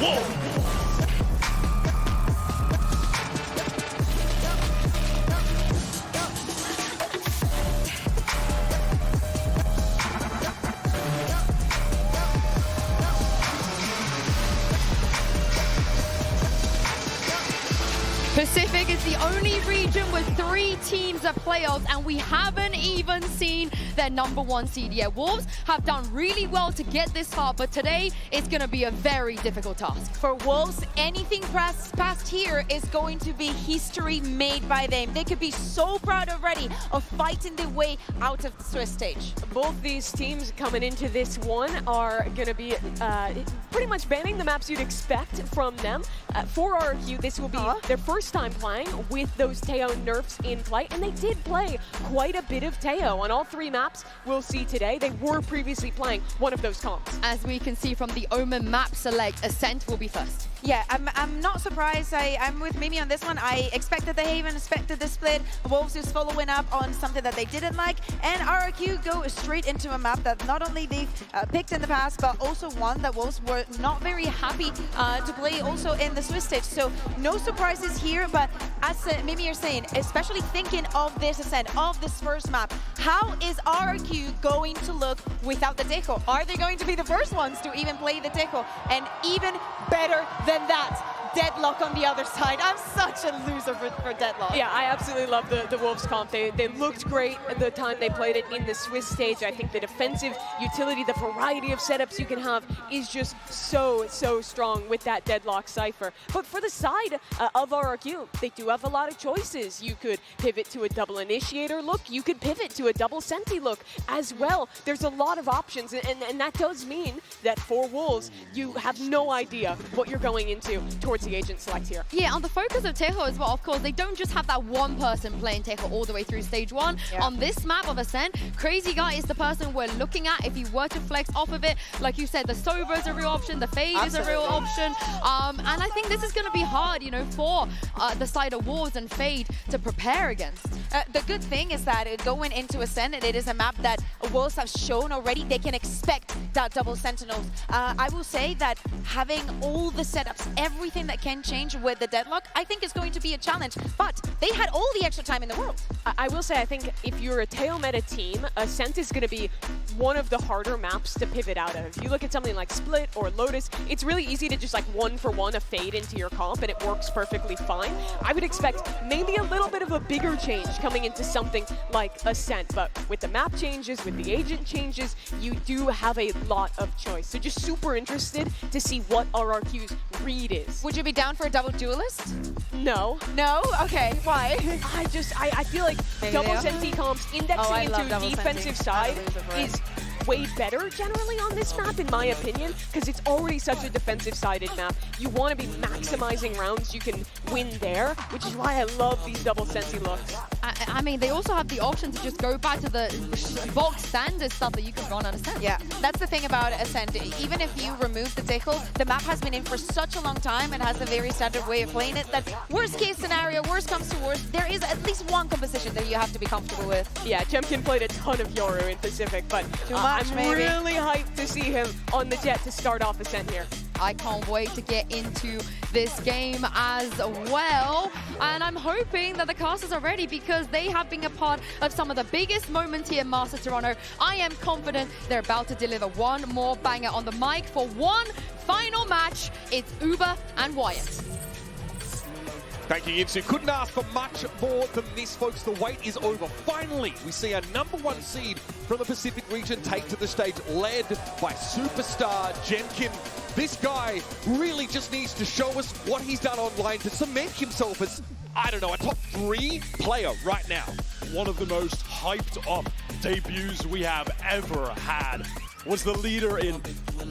WOL. Pacific is the only region with 3 teams at playoffs, and we haven't even seen their #1 seed yet. Wolves have done really well to get this far, but today it's going to be a very difficult task. For Wolves, anything past here is going to be history made by them. They could be so proud already of fighting their way out of the Swiss stage. Both these teams coming into this one are going to be pretty much banning the maps you'd expect from them. For RRQ, this will be their first time playing with those Teo nerfs in play, and they did play quite a bit of Teo on all 3 maps we'll see today. They were previously playing one of those comps. As we can see from the OMEN map select, Ascent will be first. Yeah, I'm not surprised. I'm with Mimi on this one. I expected the Haven, expected the split. Wolves is following up on something that they didn't like, and RRQ go straight into a map that not only they've picked in the past, but also one that Wolves were not very happy to play also in the Swiss stage. So no surprises here, but as Mimi are saying, especially thinking of this Ascent, of this first map, how is RRQ going to look without the Tejo? Are they going to be the first ones to even play the Tejo? And even better than that, Deadlock on the other side. I'm such a loser for Deadlock. Yeah, I absolutely love the Wolves comp. They looked great at the time they played it in the Swiss stage. I think the defensive utility, the variety of setups you can have is just so strong with that Deadlock Cypher. But for the side of RRQ, they do have a lot of choices. You could pivot to a double initiator look. You could pivot to a double Senti look as well. There's a lot of options, and that does mean that for Wolves, you have no idea what you're going into towards the agent select here. Yeah, on the focus of Tejo as well, of course, they don't just have that one person playing Tejo all the way through stage 1. Yeah. On this map of Ascent, Crazy Guy is the person we're looking at if you were to flex off of it. Like you said, the Sova is a real option, the Fade is a real option. And I think this is going to be hard, you know, for the side of Wolves and Fade to prepare against. The good thing is that going into Ascent, it is a map that Wolves have shown already they can expect that double Sentinels. I will say that having all the setups, everything that can change with the Deadlock, I think is going to be a challenge, but they had all the extra time in the world. I will say, I think if you're a Teo meta team, Ascent is going to be one of the harder maps to pivot out of. If you look at something like Split or Lotus, it's really easy to just like 1-for-1 a Fade into your comp, and it works perfectly fine. I would expect maybe a little bit of a bigger change coming into something like Ascent, but with the map changes, with the agent changes, you do have a lot of choice. So just super interested to see what RRQ's read is. Would you be down for a double duelist? No. No? Okay, why? I feel like double Senti comps indexing into defensive side is way better generally on this map, in my opinion, because it's already such a defensive-sided map. You want to be maximizing rounds you can win there, which is why I love these double Senti looks. I mean, they also have the option to just go back to the box standard stuff that you can run on Ascent. Yeah, that's the thing about Ascent. Even if you remove the Tejo, the map has been in for such a long time and has a very standard way of playing it that worst case scenario, worst comes to worst, there is at least one composition that you have to be comfortable with. Yeah, Champion played a ton of Yoru in Pacific, but I'm really hyped to see him on the jet to start off Ascent here. I can't wait to get into this game as well. And I'm hoping that the casters are ready because they have been a part of some of the biggest moments here in Master Toronto. I am confident they're about to deliver one more banger on the mic for one final match. It's Uber and Wyatt. Thank you, Insu. Couldn't ask for much more than this, folks. The wait is over. Finally, we see a #1 seed from the Pacific region take to the stage, led by superstar Jenkin. This guy really just needs to show us what he's done online to cement himself as, I don't know, a top 3 player right now. One of the most hyped up debuts we have ever had. Was the leader in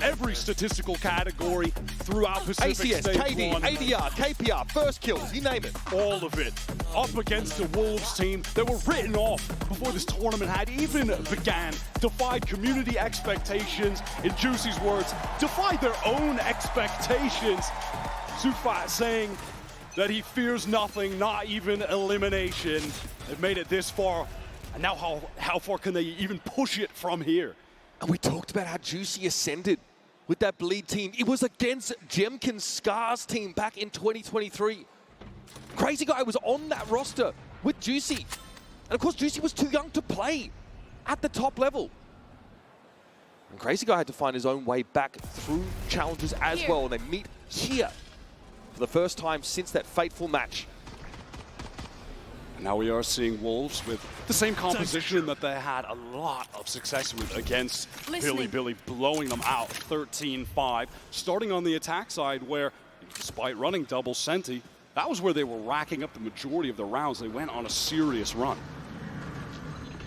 every statistical category throughout Pacific ACS, Stage KD, 1. ADR, KPR, first kills, you name it. All of it. Up against the Wolves team that were written off before this tournament had even began. Defied community expectations. In Juicy's words, defied their own expectations. Sufat saying that he fears nothing, not even elimination. They've made it this far, and now how far can they even push it from here? And we talked about how Juicy ascended with that bleed team. It was against Jemkin's Scars team back in 2023. Crazy Guy was on that roster with Juicy. And of course, Juicy was too young to play at the top level. And Crazy Guy had to find his own way back through challenges as well. And they meet here for the first time since that fateful match. Now we are seeing Wolves with the same composition that they had a lot of success with against Billy, blowing them out 13-5. Starting on the attack side where, despite running double Senti, that was where they were racking up the majority of the rounds. They went on a serious run.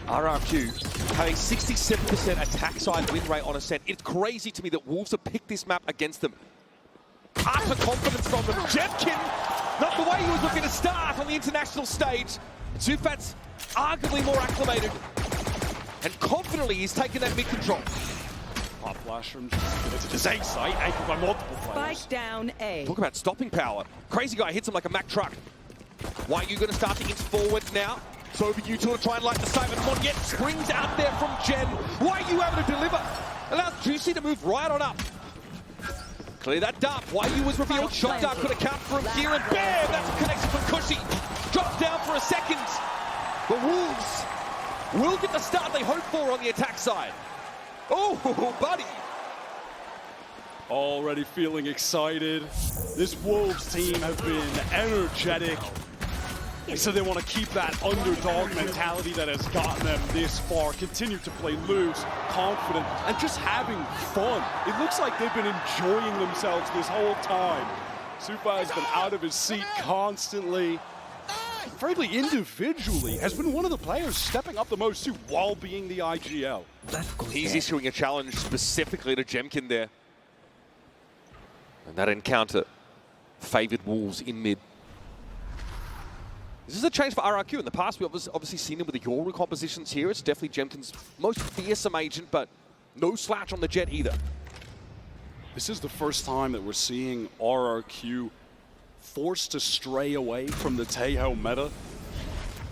RRQ having 67% attack side win rate on Ascent. It's crazy to me that Wolves have picked this map against them. Utter confidence from them. Jemkin, not the way he was looking to start on the international stage. Zufat's arguably more acclimated. And confidently he's taken that mid control. Hot flash from his A site, anchored by multiple players. Spike down A. Talk about stopping power. Crazy Guy hits him like a Mack truck. Why are you going to start to inch forward now? So over you two to try and light the sight, but Mon yet springs out there from Jen. Why are you able to deliver? Allows Juicy to move right on up. Clear that dart. Why you was revealed. Shot dart could account for him here, and bam! That's a connection from Cushy. Drops down for a second. The Wolves will get the start they hope for on the attack side. Oh, buddy. Already feeling excited. This Wolves team have been energetic. They said they want to keep that underdog mentality that has gotten them this far, continue to play loose, confident, and just having fun. It looks like they've been enjoying themselves this whole time. Supa has been out of his seat constantly. Frankly, individually, has been one of the players stepping up the most too, while being the IGL. He's issuing a challenge specifically to Jemkin there. And that encounter favored Wolves in mid. This is a change for RRQ. In the past, we've obviously seen him with the Yoru compositions here. It's definitely Jemkin's most fearsome agent, but no slouch on the Jet either. This is the first time that we're seeing RRQ forced to stray away from the Taeho meta.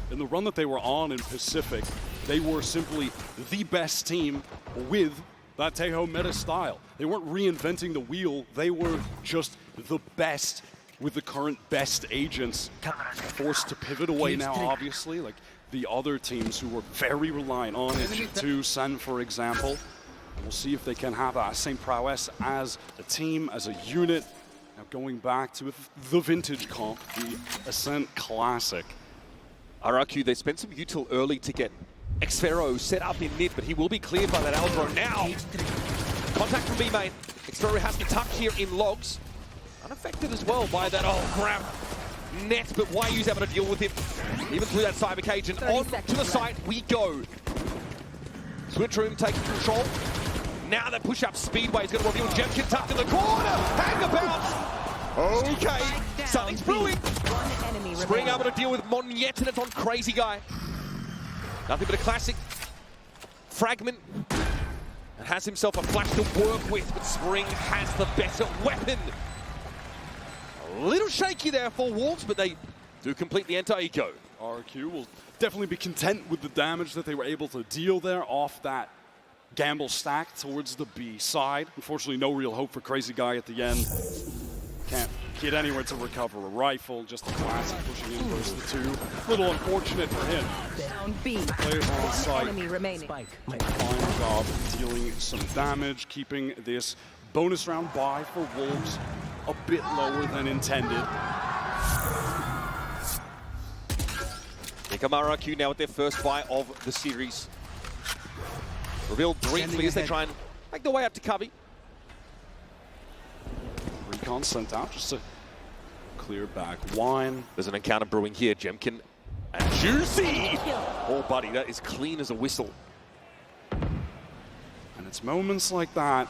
In the run that they were on in Pacific, they were simply the best team with that Taeho meta style. They weren't reinventing the wheel, they were just the best with the current best agents. Forced to pivot away now, obviously, like the other teams who were very reliant on it. G2, Sen, for example. We'll see if they can have that same prowess as a team, as a unit. Now going back to the vintage comp, the Ascent Classic. RRQ, they spent some util early to get Xfero set up in mid, but he will be cleared by that Alvaro now. Contact from B main. Xfero has to tuck here in logs. Unaffected as well by that, grab net, but YU's able to deal with him. Even through that Cyber Cage, and on to the site we go. Switch room taking control. Now that push-up Speedway is going to reveal Jemkin tucked in the corner. Hang about. Okay, something's brewing. Spring able to deal with Monyet, and it's on Crazy Guy. Nothing but a classic fragment. And has himself a flash to work with, but Spring has the better weapon. A little shaky there for Wolves, but they do complete the anti-eco. RRQ will definitely be content with the damage that they were able to deal there off that gamble stack towards the B side. Unfortunately, no real hope for Crazy Guy at the end. Can't get anywhere to recover a rifle, just a classic pushing in versus the two. A little unfortunate for him. Down B. Players on site. Enemy remaining. Fine job dealing some damage, keeping this bonus round buy for Wolves a bit lower than intended. Here come RRQ now with their first buy of the series. Revealed briefly as they try and make their way up to Covey. Recon sent out just to clear back Wine. There's an encounter brewing here. Jemkin and Juicy. Oh, buddy, that is clean as a whistle. And it's moments like that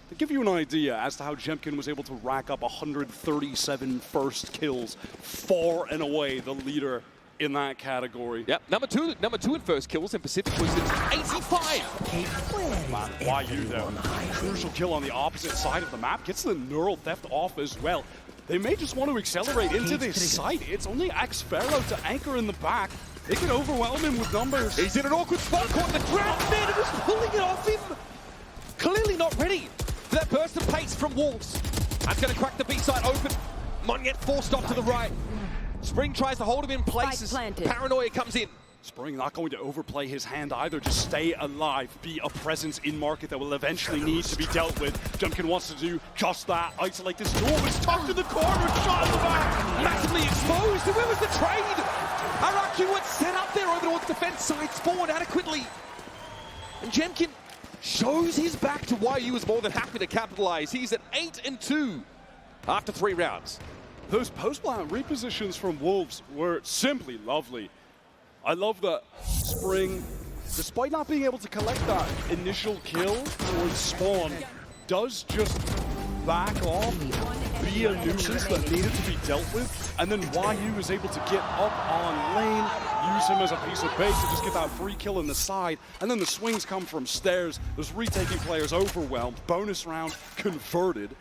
to give you an idea as to how Jemkin was able to rack up 137 first kills, far and away the leader in that category. Yep, number two in first kills in Pacific was 85. YU though, crucial kill on the opposite side of the map, gets the neural theft off as well. They may just want to accelerate into this site. It's only Xfero to anchor in the back. They can overwhelm him with numbers. He's in an awkward spot, caught the grab, man, it was pulling it off him. Clearly not ready That burst of pace from Wolves. That's going to crack the B side open. Monyet forced off to the right. Spring tries to hold him in place. Paranoia comes in. Spring not going to overplay his hand either, just stay alive, be a presence in market that will eventually need to be dealt with. Jumpkin wants to do just that, isolate this door, it's tucked in the corner, shot in the back! Massively exposed, and where was the trade? RRQ was set up there over towards defense side, spawned adequately. And Jemkin shows his back to why he was more than happy to capitalize. He's at 8-2 after 3 rounds. Those post-plant repositions from Wolves were simply lovely. I love that Spring, despite not being able to collect that initial kill towards spawn, does just back off, be a nuisance that needed to be dealt with, and then YU is able to get up on lane, use him as a piece of bait to just get that free kill in the side, and then the swings come from stairs, those retaking players overwhelmed, bonus round converted.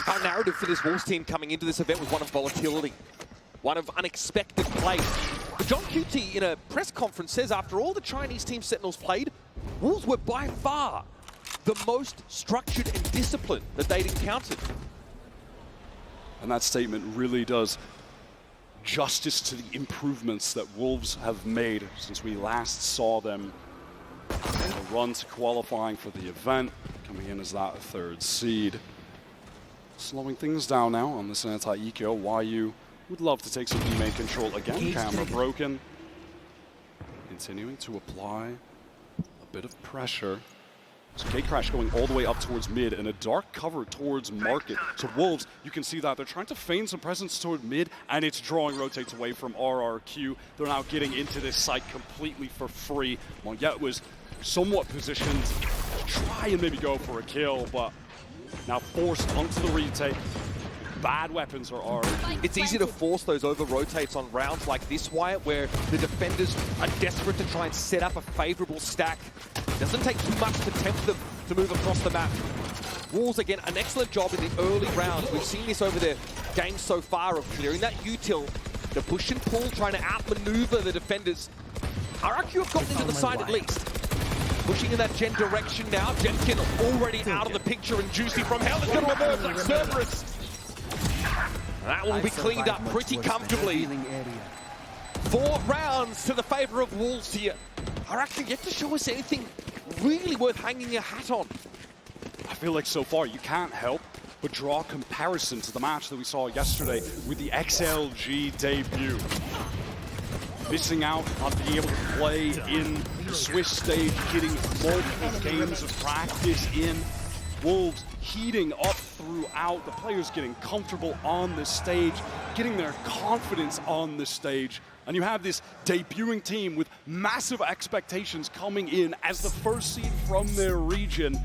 Our narrative for this Wolves team coming into this event was one of volatility, one of unexpected play. But John QT in a press conference says after all the Chinese team Sentinels played, Wolves were by far the most structured and disciplined that they'd encountered. And that statement really does justice to the improvements that Wolves have made since we last saw them in a run to qualifying for the event, coming in as that 3rd seed. Slowing things down now on this anti-eco. YU would love to take some B-main control again. Camera broken. Continuing to apply a bit of pressure. So Gatecrash going all the way up towards mid and a dark cover towards market. So Wolves, you can see that they're trying to feign some presence toward mid, and it's drawing rotates away from RRQ. They're now getting into this site completely for free. Monyet was somewhat positioned to try and maybe go for a kill, but now forced onto the retake. Bad weapons are RRQ. It's easy to force those over-rotates on rounds like this, Wyatt, where the defenders are desperate to try and set up a favorable stack. Doesn't take too much to tempt them to move across the map. Wolves, again, an excellent job in the early rounds. We've seen this over their games so far of clearing that util, the push and pull, trying to outmaneuver the defenders. RRQ have gotten into the side at least. Pushing in that Gen direction now. Jemkin already out of the picture, and Juicy from hell is going to emerge like Cerberus. That will be cleaned up pretty comfortably. 4 rounds to the favor of Wolves here. RRQ yet to show us anything really worth hanging your hat on. I feel like so far you can't help but draw a comparison to the match that we saw yesterday with the XLG debut. Missing out on being able to play in the Swiss stage, getting multiple games of practice in. Wolves heating up throughout, the players getting comfortable on the stage, getting their confidence on the stage. And you have this debuting team with massive expectations coming in as the 1st seed from their region,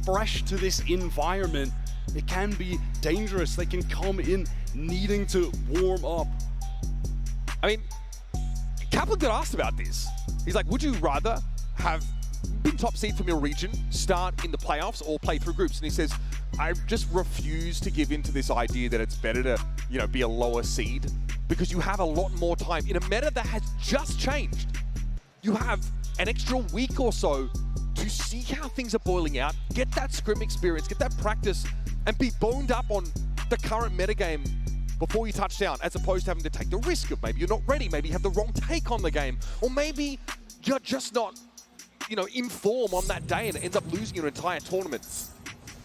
fresh to this environment. It can be dangerous. They can come in needing to warm up. I mean, Kaplan got asked about this. He's like, would you rather have been top seed from your region, start in the playoffs, or play through groups? And he says, I just refuse to give in to this idea that it's better to, be a lower seed, because you have a lot more time. In a meta that has just changed, you have an extra week or so to see how things are boiling out, get that scrim experience, get that practice, and be boned up on the current metagame before you touch down, as opposed to having to take the risk of maybe you're not ready, maybe you have the wrong take on the game, or maybe you're just not in form on that day and it ends up losing your entire tournament.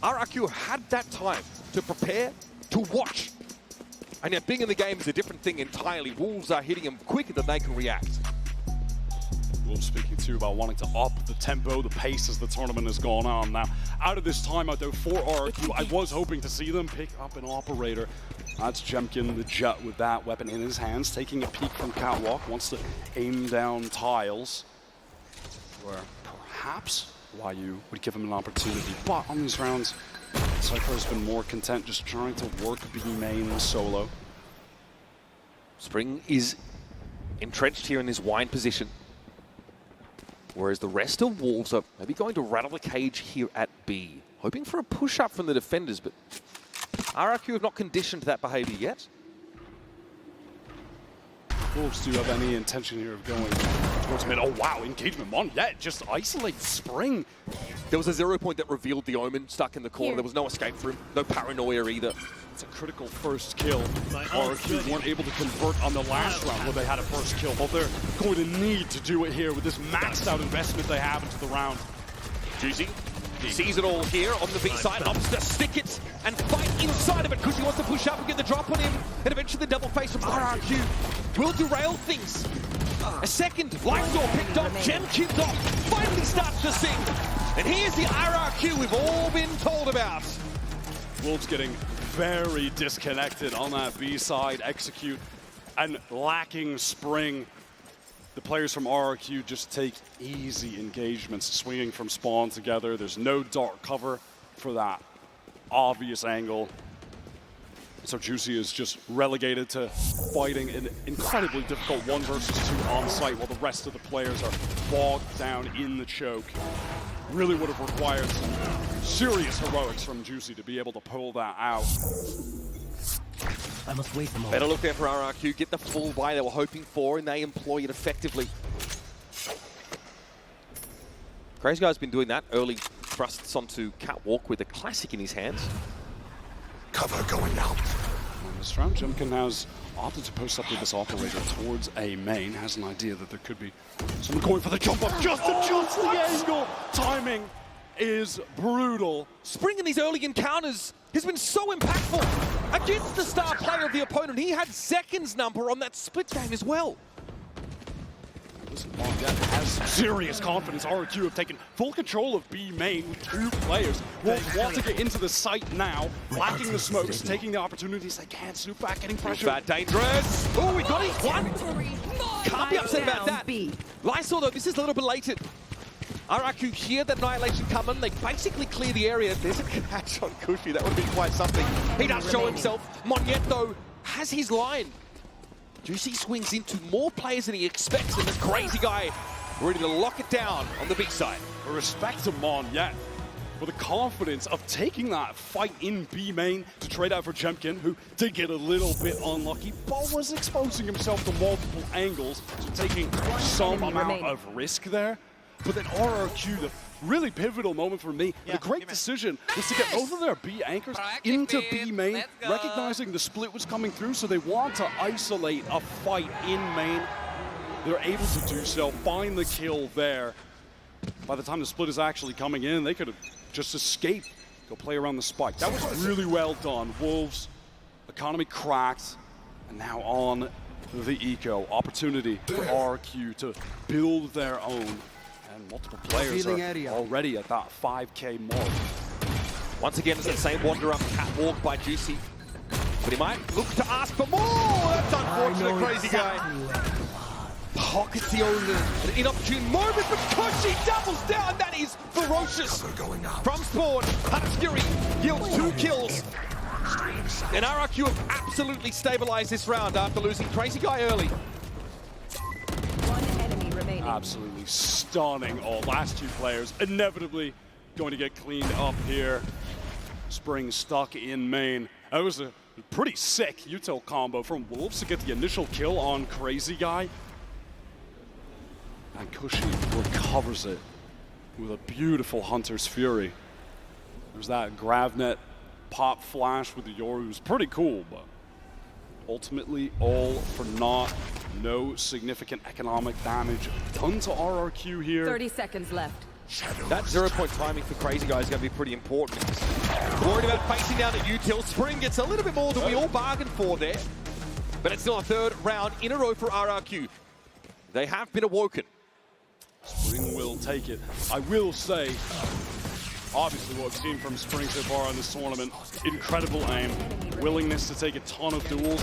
RRQ had that time to prepare, to watch. And yet being in the game is a different thing entirely. Wolves are hitting them quicker than they can react. Wolves speaking too about wanting to up the tempo, the pace as the tournament has gone on. Now, out of this timeout though for RRQ, I was hoping to see them pick up an operator. That's Jemkin, the Jet, with that weapon in his hands, taking a peek from Catwalk, wants to aim down tiles, where perhaps YU would give him an opportunity. But on these rounds, Cypher has been more content just trying to work B main solo. Spring is entrenched here in this wine position, whereas the rest of Wolves are maybe going to rattle the cage here at B, hoping for a push-up from the defenders, but RRQ have not conditioned that behavior yet. Wolves do have any intention here of going towards mid. Oh wow, engagement on. Yeah, just isolate Spring. There was a 0 point that revealed the Omen stuck in the corner. There was no escape for him, no paranoia either. It's a critical first kill. RRQ weren't able to convert on the last round where they had a first kill, but they're going to need to do it here with this maxed out investment they have into the round. Juicy sees it all here on the B side, opts to stick it and fight inside of it because he wants to push up and get the drop on him, and eventually the double face from RRQ will derail things. A second life door picked up, Gem kicked off, finally starts to sing. And here's the RRQ we've all been told about. Wolves getting very disconnected on that B side, execute, and lacking Spring. The players from RRQ just take easy engagements, swinging from spawn together. There's no dark cover for that obvious angle. So Juicy is just relegated to fighting an incredibly difficult 1 versus 2 on site while the rest of the players are bogged down in the choke. Really would have required some serious heroics from Juicy to be able to pull that out. I must wait a moment. Better look there for RRQ, get the full buy they were hoping for, and they employ it effectively. Crazy Guy's been doing that, early thrusts onto Catwalk with a classic in his hands. Cover going out. On this round, Jumkin has opted to post up with this operator towards a main, has an idea that there could be someone going for the jump up, just the angle! Timing is brutal. Spring in these early encounters has been so impactful against the star player of the opponent. He had seconds number on that split game as well. Listen, Mondet has some serious confidence. RRQ have taken full control of B main with 2 players. Wolves want to get into the site now, lacking the smokes, taking the opportunities they can. Snoop back, getting pressure. That dangerous. Oh, we got it. One. Can't be upset about that. Lysol, though, this is a little belated. RRQ hear that Annihilation coming. They basically clear the area. There's a catch on Cushy. That would be quite something. He does show himself. Mondet, though, has his line. Juicy swings into more players than he expects, and this Crazy Guy ready to lock it down on the B side. Respect to Mondet for the confidence of taking that fight in B main to trade out for Chemkin, who did get a little bit unlucky, but was exposing himself to multiple angles, so taking some amount of risk there. But then RRQ, the really pivotal moment for me, the great decision was to get both of their B anchors into B main, recognizing the split was coming through, so they want to isolate a fight in main. They're able to do so, find the kill there. By the time the split is actually coming in, they could have just escaped, go play around the spike. That was really well done. Wolves, economy cracked, and now on the eco. Opportunity for RRQ to build their own. And multiple players are already at that 5K mark. Once again, it's that same wander up Catwalk by Juicy. But he might look to ask for more! That's unfortunate, Crazy Guy. Pockets the only an inopportune moment, but Cushy doubles down. That is ferocious. From spawn, Hanaskiri yields 2 kills. And RRQ have absolutely stabilized this round after losing Crazy Guy early. Absolutely stunning. All last 2 players inevitably going to get cleaned up here. Spring stuck in main. That was a pretty sick util combo from Wolves to get the initial kill on Crazy Guy. And Cushy recovers it with a beautiful Hunter's Fury. There's that Gravnet pop flash with the Yoru. It was pretty cool, but ultimately all for naught. No significant economic damage done to RRQ here. 30 seconds left. That 0 point timing for Crazy Guy is going to be pretty important. Worried about facing down at util. Spring gets a little bit more than we all bargained for there. But it's still a 3rd round in a row for RRQ. They have been awoken. Spring will take it. I will say, obviously what we've seen from Spring so far in this tournament, incredible aim, willingness to take a ton of duels.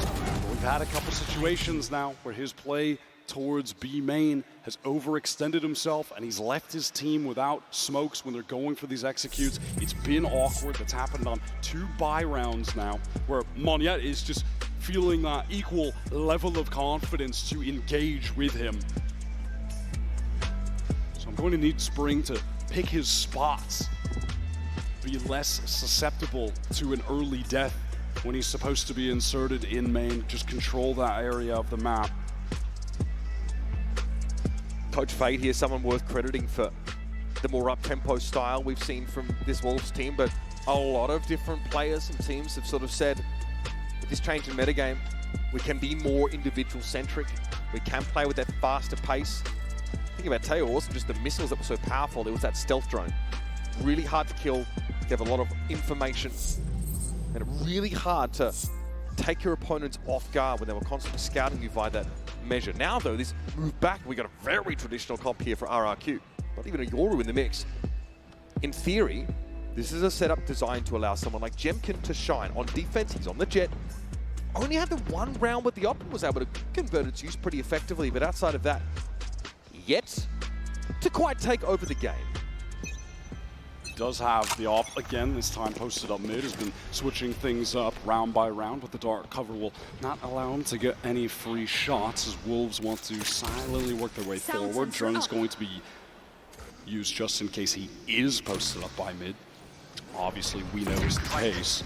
We've had a couple situations now where his play towards B main has overextended himself and he's left his team without smokes when they're going for these executes. It's been awkward. That's happened on 2 buy rounds now where Mondet is just feeling that equal level of confidence to engage with him. So I'm going to need Spring to pick his spots, be less susceptible to an early death when he's supposed to be inserted in main, just control that area of the map. Coach Fade here, someone worth crediting for the more up-tempo style we've seen from this Wolves team, but a lot of different players and teams have sort of said, with this change in metagame, we can be more individual-centric. We can play with that faster pace. Think about Teo, it wasn't just the missiles that were so powerful, there was that stealth drone. Really hard to kill, they have a lot of information, and really hard to take your opponents off guard when they were constantly scouting you via that measure. Now though, this move back, we got a very traditional comp here for RRQ. Not even a Yoru in the mix. In theory, this is a setup designed to allow someone like Jemkin to shine. On defense, he's on the jet. Only had the one round with the Optim, was able to convert its use pretty effectively, but outside of that, yet to quite take over the game. Does have the op again, this time posted up mid, has been switching things up round by round, but the dark cover will not allow him to get any free shots as Wolves want to silently work their way forward. Drone is going to be used just in case he is posted up by mid. Obviously, we know is the case.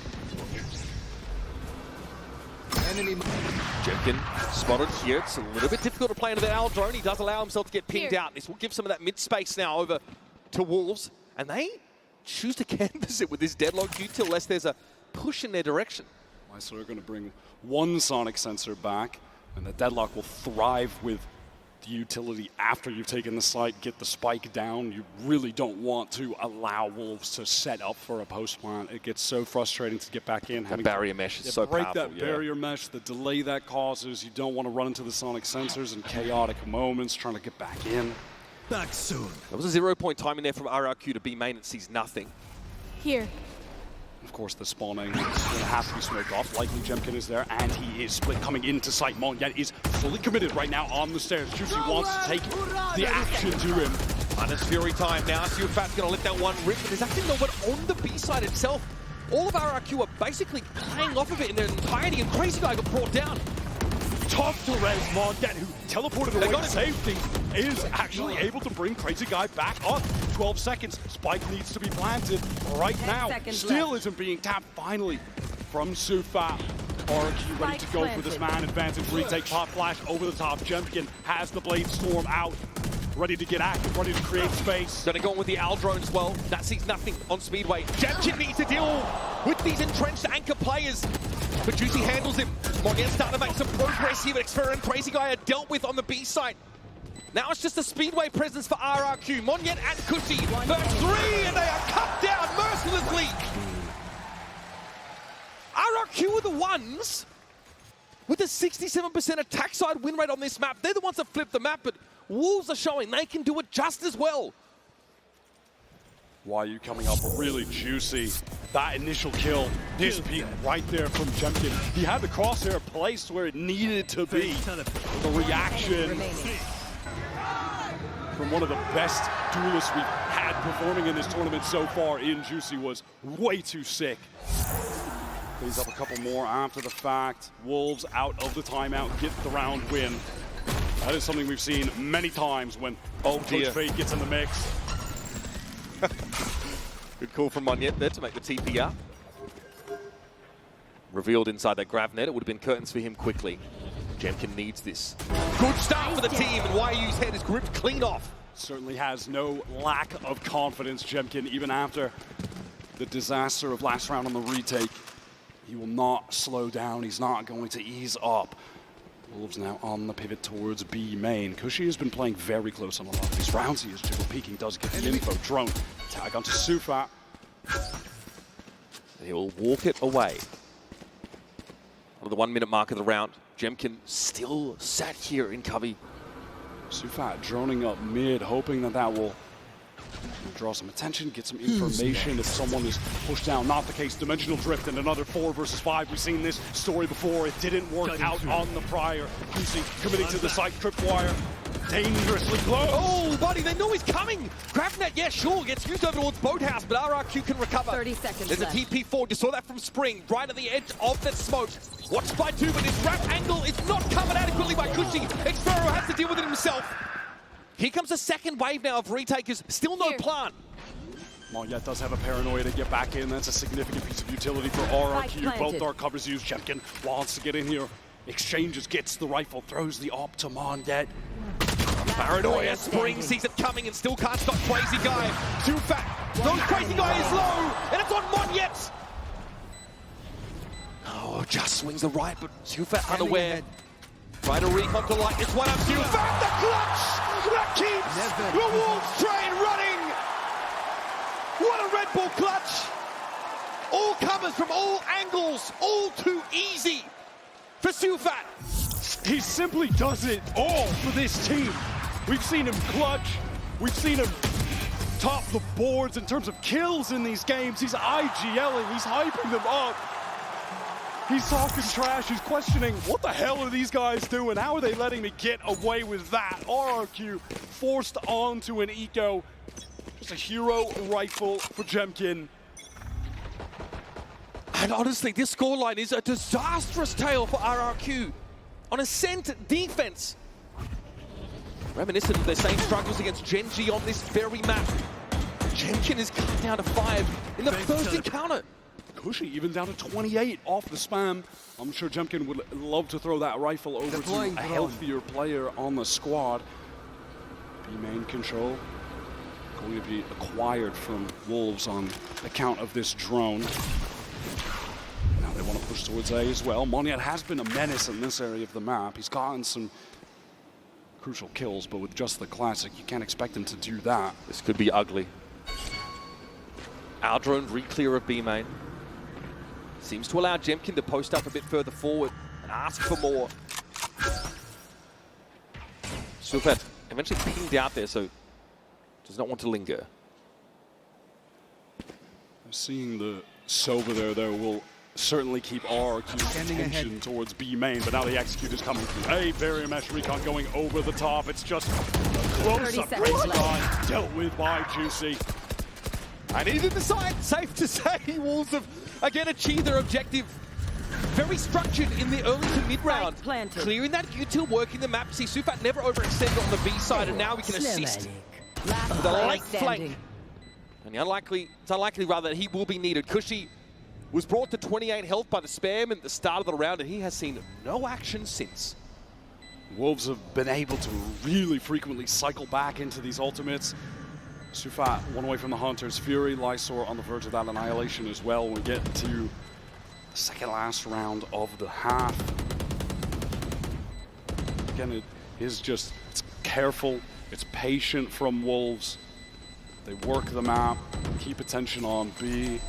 Jemkin spotted here. It's a little bit difficult to play into the Owl drone. He does allow himself to get pinged out. This will give some of that mid space now over to Wolves, and they choose to canvas it with this deadlock util unless there's a push in their direction. So they're going to bring one sonic sensor back, and the deadlock will thrive with the utility after you've taken the site, get the spike down. You really don't want to allow Wolves to set up for a post plant. It gets so frustrating to get back in. The barrier mesh is so powerful. Break that barrier mesh, the delay that causes. You don't want to run into the sonic sensors in chaotic moments trying to get back in. Back soon. There was a 0-point timing there from RRQ to B main. It sees nothing. Here. Of course, the spawning is going to have to be smoked off. Likely Jemkin is there, and he is split coming into sight. Monget is fully committed right now on the stairs. Juicy wants to take the action to him. Minus Fury time now. Sufat's going to let that one rip, but there's actually no one on the B side itself. All of RRQ are basically playing off of it in their entirety, and Crazy Guy got brought down. Tough to res Monget, who teleported away to safety, is actually able to bring Crazy Guy back up. 12 seconds. Spike needs to be planted right now. Still isn't being tapped. Finally, from Sufat. RRQ ready to go for this man advantage. Retake pop flash over the top. Jemkin has the Blade Storm out. Ready to get active, ready to create space. Gonna go on with the Owl drone as well. That sees nothing on Speedway. Jemkin needs to deal with these entrenched anchor players. But Juicy handles him. Monget's starting to make some progress here, but Xferra and Crazy Guy are dealt with on the B side. Now it's just a Speedway presence for RRQ. Monget and Cushy. First three, and they are cut down mercilessly. RRQ are the ones with a 67% attack side win rate on this map. They're the ones that flip the map, but Wolves are showing they can do it just as well. Why are you coming up really juicy? That initial kill, this peak right there from Jemkin. He had the crosshair placed where it needed to be. The reaction from one of the best duelists we've had performing in this tournament so far in Juicy was way too sick. Plays up a couple more after the fact. Wolves out of the timeout, get the round win. That is something we've seen many times when Coach Fade gets in the mix. Good call from Monget there to make the TP up. Revealed inside that grav net. It would have been curtains for him quickly. Jemkin needs this. Good start for the team, and YU's head is gripped clean off. Certainly has no lack of confidence, Jemkin, even after the disaster of last round on the retake. He will not slow down. He's not going to ease up. Wolves now on the pivot towards B main. Cushy has been playing very close on a lot of these rounds. He is jiggle peeking, does get the info. Drone, tag onto Sufat. He will walk it away. On the 1 minute mark of the round, Jemkin still sat here in Covey. Sufat droning up mid, hoping that that will draw some attention, get some information if someone is pushed down. Not the case. Dimensional drift and another 4 versus 5. We've seen this story before. It didn't work out on the prior. Juicy committing to the side, tripwire. Dangerously close. Oh, buddy, they know he's coming. Gravnet, yeah, sure, gets used over towards Boathouse, but RRQ can recover. 30 seconds There's left. a TP forward. You saw that from Spring, right at the edge of that smoke. Watched by 2, but his wrap angle is not covered adequately by Cushy. Xferra has to deal with it himself. Here comes a second wave now of retakers. Still no plan. Monget does have a paranoia to get back in. That's a significant piece of utility for RRQ. Both dark covers used. Jemkin wants to get in here. Exchanges, gets the rifle, throws the op to Monget. Paranoia Spring sees it coming and still can't stop Crazy Guy. Too fat. Those Crazy Guy is low, and it's on Monyet. Oh, just swings the right, but Too Fat unaware. Trying to recon to light this one up. Too Fat, the clutch that keeps the Wolves train running. What a Red Bull clutch. All comers from all angles, all too easy for Too Fat. He simply does it all for this team. We've seen him clutch. We've seen him top the boards in terms of kills in these games. He's IGLing. He's hyping them up. He's talking trash. He's questioning, what the hell are these guys doing? How are they letting me get away with that? RRQ forced onto an eco. Just a hero rifle for Jemkin. And honestly, this scoreline is a disastrous tale for RRQ. On Ascent defense. Reminiscent of their same struggles against Genji on this very map. Jemkin is cut down to 5 in the first encounter. Cushy even down to 28 off the spam. I'm sure Jemkin would love to throw that rifle over to a healthier player on the squad. B-main control going to be acquired from Wolves on account of this drone. Now they want to push towards A as well. Monyet has been a menace in this area of the map. He's gotten some crucial kills, but with just the classic, you can't expect him to do that. This could be ugly. Our drone re-clear of B-main. Seems to allow Jemkin to post up a bit further forward and ask for more. Sufat eventually pinged out there, so does not want to linger. Seeing the Sova there will certainly keep RRQ's attention towards B main, but now the execute is coming through. A barrier mesh recon going over the top. It's just a close-up Crazy Guy dealt with by Juicy. And either the side, safe to say, Wolves have again achieved their objective. Very structured in the early to mid round. Clearing that util, working the map. See, Sufat never overextended on the B side, and now we can assist with a late flank. And it's unlikely rather that he will be needed. Cushy was brought to 28 health by the spam at the start of the round, and he has seen no action since. Wolves have been able to really frequently cycle back into these ultimates. Sufat one away from the Hunters. Fury, Lysor on the verge of that annihilation as well when we get to the second last round of the half. Again, it is just, it's careful, it's patient from Wolves. They work the map, keep attention on B.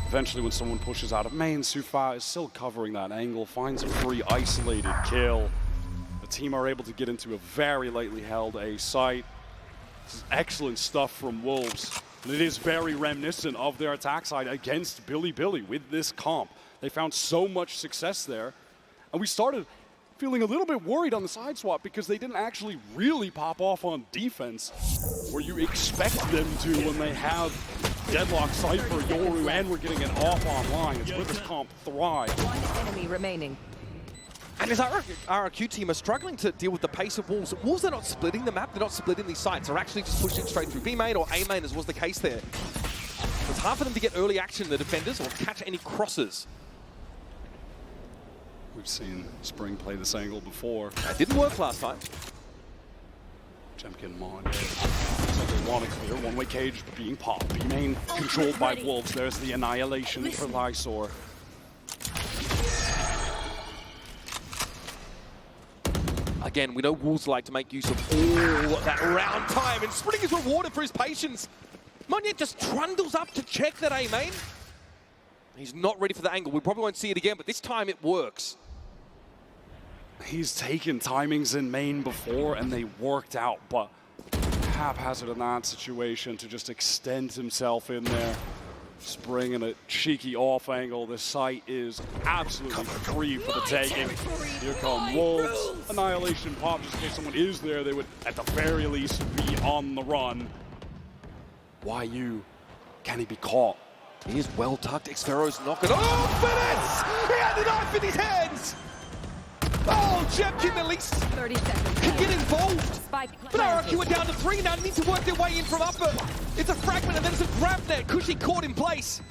Eventually when someone pushes out of main, Sufat is still covering that angle, finds a free isolated kill. The team are able to get into a very lightly held A site. This is excellent stuff from Wolves. And it is very reminiscent of their attack side against Billy with this comp. They found so much success there. And we started feeling a little bit worried on the side swap because they didn't actually really pop off on defense where you expect them to when they have Deadlock, Cypher, Yoru, and we're getting it off online. It's where this comp thrive. One enemy remaining. And as our RRQ team are struggling to deal with the pace of Wolves, Wolves are not splitting the map, they're not splitting these sites, they're actually just pushing straight through B main or A main, as was the case there. It's hard for them to get early action in the defenders or catch any crosses. We've seen Spring play this angle before. That didn't work last time. Jemkin Mon. Looks like they want to clear. One-way cage being popped. B main controlled by Wolves. There's the annihilation for Lysor. Again, we know Wolves like to make use of all that round time, and Spring is rewarded for his patience. Monyet just trundles up to check that A main. He's not ready for the angle. We probably won't see it again, but this time it works. He's taken timings in main before, and they worked out, but haphazard in that situation to just extend himself in there. Spring in a cheeky off angle. This site is absolutely free for the taking. Here come Wolves. Annihilation pop, just in case someone is there, they would at the very least be on the run. YU, can he be caught? He is well tucked. Xfero's knocking. Oh, Fitness! He had the knife in his hands! Oh, Jemkin at least 30 seconds. can get involved. Spike But RRQ are down to 3 now. They need to work their way in from upper. It's a fragment and then it's a grab net. Cushy caught in place.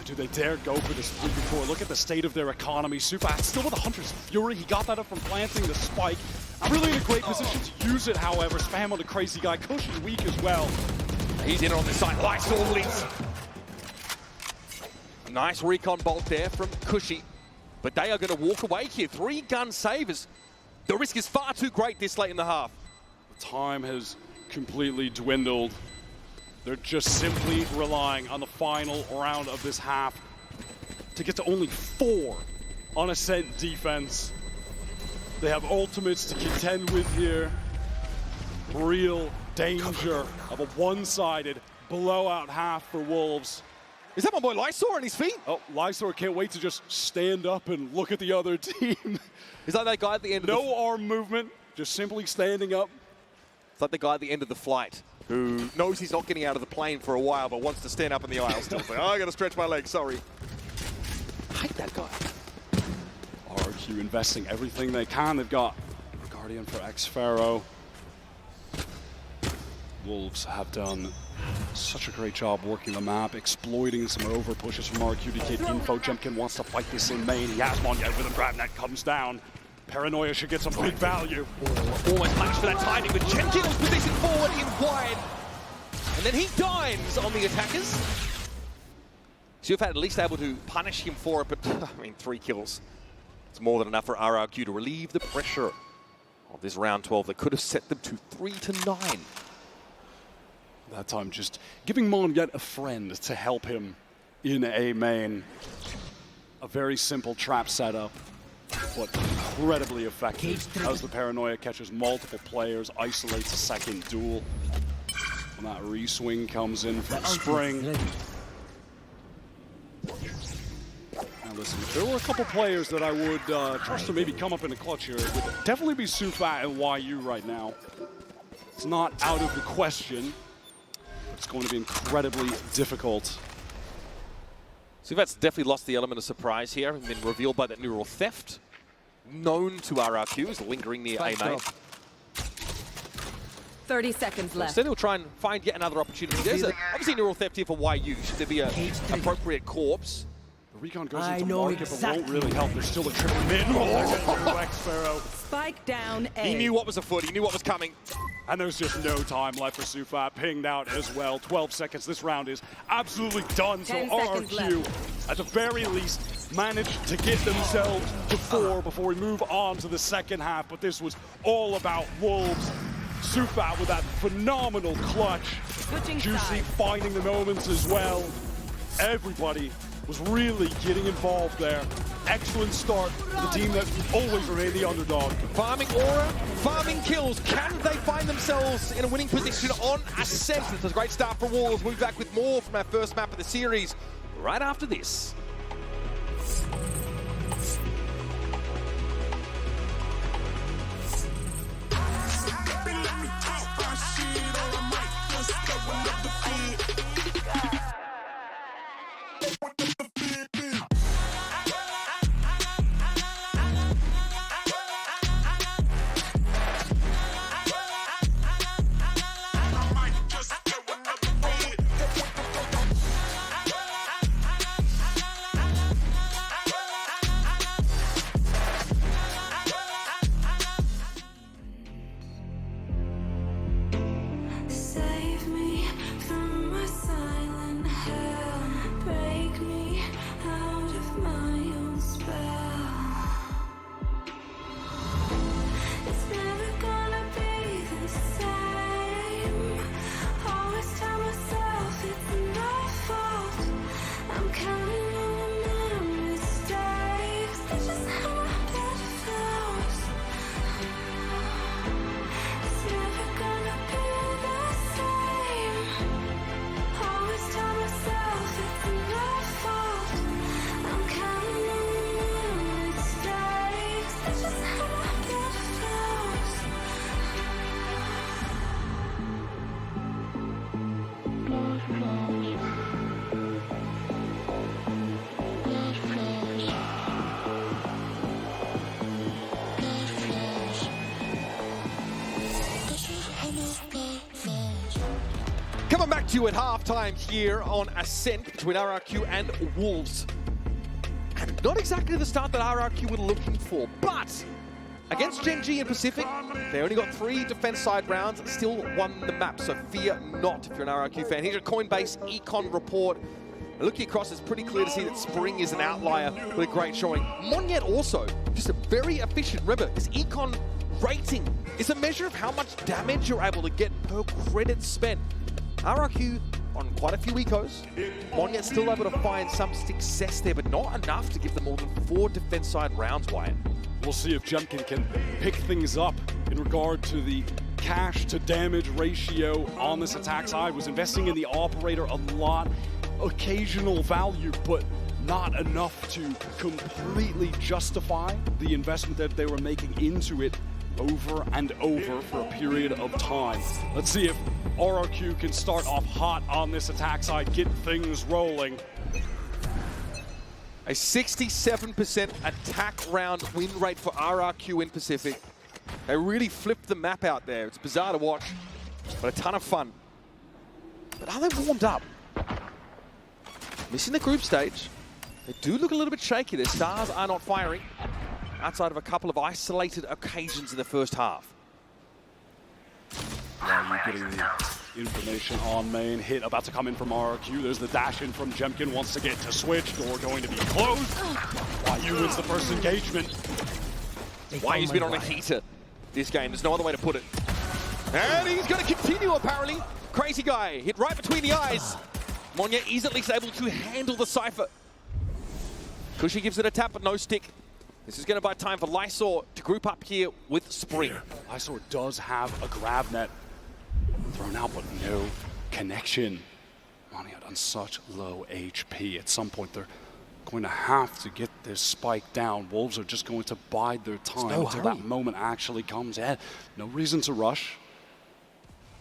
Do they dare go for this 3-4? Look at the state of their economy. Sufat still with the Hunter's Fury. He got that up from planting the spike. I'm really in a great position to use it, however. Spam on the crazy guy. Cushy weak as well. He's in on this side. Lysol leads. Nice recon bolt there from Cushy. But they are going to walk away here. 3 gun savers. The risk is far too great this late in the half. The time has completely dwindled. They're just simply relying on the final round of this half to get to only 4 on Ascent defense. They have ultimates to contend with here. Real danger of a one-sided blowout half for Wolves. Is that my boy Lysor on his feet? Oh, Lysor can't wait to just stand up and look at the other team. Is that guy at the end of No arm movement, just simply standing up. It's like the guy at the end of the flight who knows he's not getting out of the plane for a while but wants to stand up in the aisle still. Like, oh, I got to stretch my legs, sorry. I hate that guy. RRQ investing everything they can. They've got Guardian for X-Pharaoh. Wolves have done such a great job working the map, exploiting some over pushes from RRQ to get info. Jemkin wants to fight this in main. He has one yet with him. Grabnet comes down. Paranoia should get some big value. Almost punished for that timing, but Jemkin was positioned forward in wide. And then he dives on the attackers. Sufat at least able to punish him for it, but I mean, 3 kills. It's more than enough for RRQ to relieve the pressure of this round 12 that could have set them to 3-9. That time just giving Mon yet a friend to help him in a main. A very simple trap setup, but incredibly effective as the Paranoia catches multiple players, isolates a second duel. When that re-swing comes in from Spring. Now listen, if there were a couple players that I would trust to maybe come up in the clutch here, it would definitely be Sufat and YU right now. It's not out of the question. It's going to be incredibly difficult. Sufat's definitely lost the element of surprise here and been revealed by that neural theft. Known to RRQ as lingering near A main. 30 seconds left. Instead he'll try and find yet another opportunity. There's obviously neural theft here for YU. Should there be an appropriate corpse? The recon goes into market, but won't really help. There's still a triple mid. Oh, X-Pharaoh. Spike down A. He knew what was afoot. He knew what was coming. And there's just no time left for Sufat. Pinged out as well. 12 seconds. This round is absolutely done. So RRQ, at the very least, managed to get themselves to 4 before we move on to the second half. But this was all about Wolves. Sufat with that phenomenal clutch. Juicy finding the moments as well. Everybody was really getting involved there. Excellent start for the team that always remained the underdog. Farming aura, farming kills. Can they find themselves in a winning position on Ascent? It's a great start for Wolves. We'll be back with more from our first map of the series right after this. Coming back to you at halftime here on Ascent between RRQ and Wolves. And not exactly the start that RRQ were looking for, but Against Gen G and Pacific, they only got 3 defense side rounds, still won the map, so fear not if you're an RRQ fan. Here's your Coinbase Econ report. Looking across, it's pretty clear to see that Spring is an outlier with a great showing. Monyet also, just a very efficient. Remember, this Econ rating is a measure of how much damage you're able to get per credit spent. RRQ on quite a few ecos. Monyet still able to find some success there, but not enough to give them more than 4 defense side rounds, Wyatt. We'll see if Jemkin can pick things up in regard to the cash to damage ratio on this attack side. Was investing in the operator a lot. Occasional value, but not enough to completely justify the investment that they were making into it over and over for a period of time. Let's see if RRQ can start off hot on this attack side, get things rolling. A 67% attack round win rate for RRQ in Pacific. They really flipped the map out there. It's bizarre to watch, but a ton of fun. But are they warmed up? Missing the group stage. They do look a little bit shaky. Their stars are not firing outside of a couple of isolated occasions in the first half. Now you're getting the information on main. Hit about to come in from RRQ. There's the dash in from Jemkin. Wants to get to switch. Door going to be closed. YU wins the first engagement. YU's been on a heater this game. There's no other way to put it. And he's going to continue, apparently. Crazy guy hit right between the eyes. Monyet is at least able to handle the Cypher. Cushy gives it a tap, but no stick. This is going to buy time for Lysor to group up here with Spring. Lysor does have a grab net thrown out, but no connection. Monyet on such low HP. At some point, they're going to have to get this spike down. Wolves are just going to bide their time until that moment actually comes in. No reason to rush.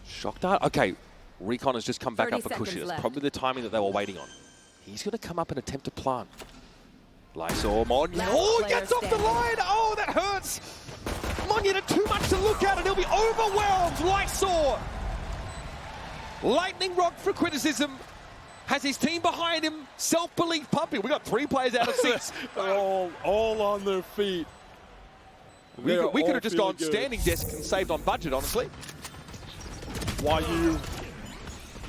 Shock dart. Okay, Recon has just come back up for Cushy. That's probably the timing that they were waiting on. He's going to come up and attempt to plant. Lysor, Monyet. Oh, he gets off the line. Oh, that hurts. Monyet had too much to look at and he'll be overwhelmed. Lysor. Lightning rod for criticism. Has his team behind him. Self-belief pumping. We got 3 players out of 6. all on their feet. We could have just gone good. Standing desk and saved on budget, honestly. YU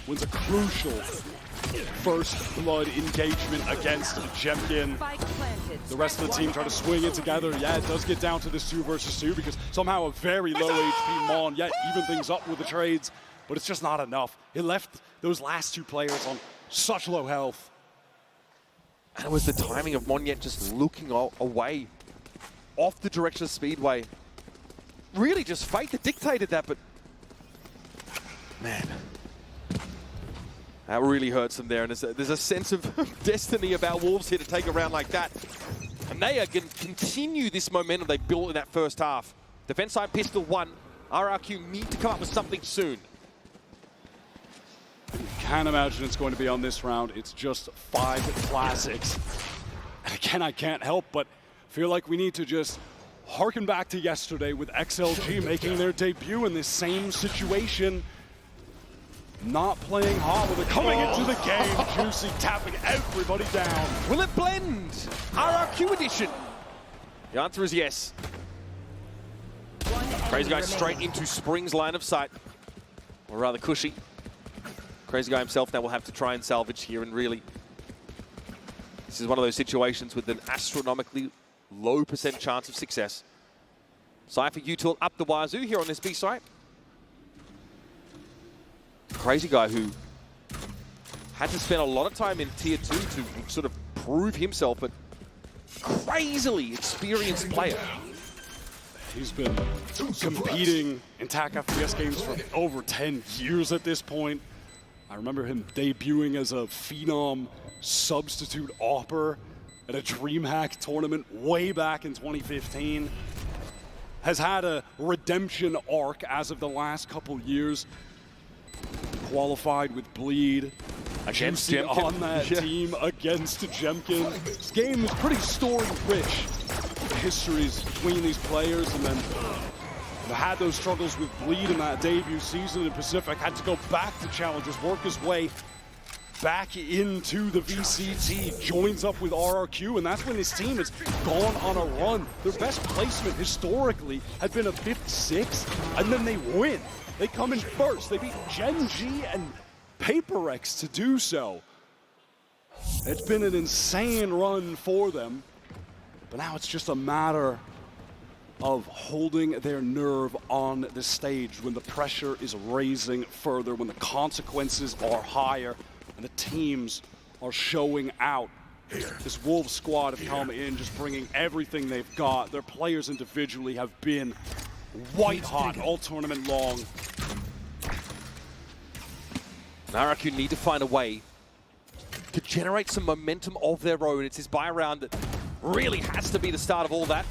wins a crucial first blood engagement against Jemkin. The rest of the team try to swing it together. Yeah, it does get down to this 2 versus 2 because somehow a very low HP Mon yet even things up with the trades, but it's just not enough. It left those last 2 players on such low health. And it was the timing of Monyet just looking away off the direction of Speedway. Really just fate that dictated that, but man. That really hurts them there, and there's a sense of destiny about Wolves here to take a round like that. And they are going to continue this momentum they built in that first half. Defense side pistol 1. RRQ need to come up with something soon. Can't imagine it's going to be on this round. It's just 5 classics. And again, I can't help but feel like we need to just harken back to yesterday with XLG making their debut in this same situation. Not playing hot with it coming into the game. Juicy tapping everybody down. Will it blend? RRQ edition. The answer is yes. Crazy guy straight into Spring's line of sight. Or rather Cushy. Crazy guy himself now will have to try and salvage here, and really this is one of those situations with an astronomically low % chance of success. Cypher util up the wazoo here on this B site. Crazy guy who had to spend a lot of time in Tier 2 to sort of prove himself, but crazily experienced player. He's been competing in TAC FPS games for over 10 years at this point. I remember him debuting as a Phenom substitute AWPer at a DreamHack tournament way back in 2015. Has had a redemption arc as of the last couple years. Qualified with Bleed. Against Juicy Jemkin. On that team against Jemkin. This game is pretty story-rich. Histories between these players, and then had those struggles with Bleed in that debut season in Pacific. Had to go back to Challengers, work his way back into the VCT, joins up with RRQ, and that's when his team has gone on a run. Their best placement historically had been a 5th, 6th, and then they win. They come in first. They beat Gen G and HyperX to do so. It's been an insane run for them, but now it's just a matter of holding their nerve on the stage when the pressure is raising further, when the consequences are higher, and the teams are showing out. This Wolves squad have come in just bringing everything they've got. Their players individually have been white hot all tournament long. RRQ need to find a way to generate some momentum of their own. It's this buy round that really has to be the start of all that.